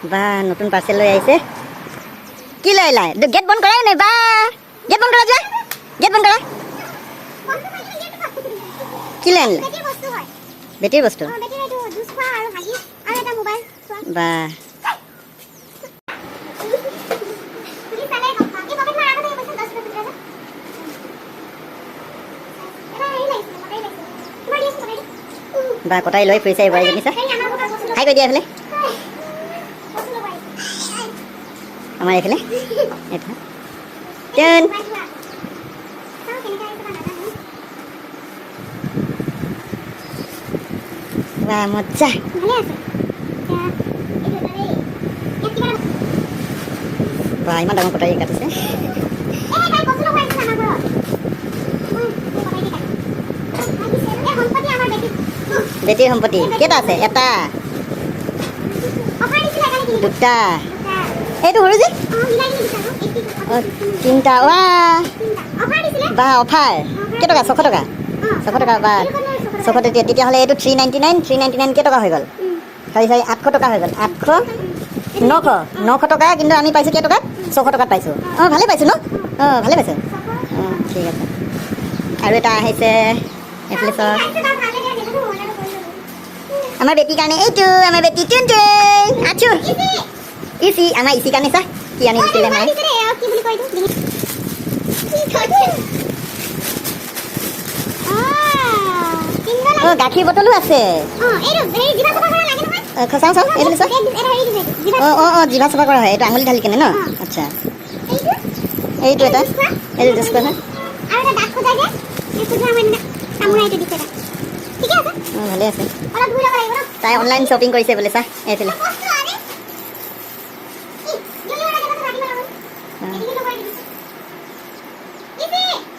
বা নতুন পাৰ্চেল লৈ আহিছে কি লৈ লাই গেট বন্ধ কৰাই নাই বা গেট বন্ধ কৰা যায় গেট বন্ধ কৰা কি লৈ আনিলে বেটিৰ বস্তু বা বা কটাই লৈ ফুৰিছে বোৱাৰীজনী চা হাই কৰি দিয়া এইফালে আমাৰ এইফালে টন বা মজা বা ইমান ডাঙৰ কটাৰী কাটিছে বেটিৰ সম্পত্তি কেইটা আছে এটা দুটা এইটো সৰু যে তিনিটা ৱা বা অফাৰ কেইটকা 600 টকা 600 টকা বা 600 তেতিয়াহ'লে এইটো 399 কেইটকা হৈ গ'ল চাৰি 800 টকা হৈ গ'ল 800 900 টকা কিন্তু আমি পাইছোঁ কেইটকাত 600 টকাত পাইছোঁ অঁ ভালে পাইছোঁ ন অঁ ভালে পাইছোঁ অঁ ঠিক আছে আৰু এটা আহিছে এইফালে চব আমাৰ বেটিৰ কাৰণে এইটো আমাৰ বেটি টুন আছো ইচি আমাৰ ইচি কাৰণে চা কি আনি দিছিলে মায়ে অঁ গাখীৰ বটলো আছে চাওঁ চাওঁ এইফালে চা অঁ অঁ অঁ জিভা চাফা কৰা হয় এইটো আঙুলি ঢালি কেনে ন আচ্ছা এইটো এটা এইটো ডিছ কৰা অঁ ভালে আছে তাই অনলাইন শ্বপিং কৰিছে বোলে চা এইফালে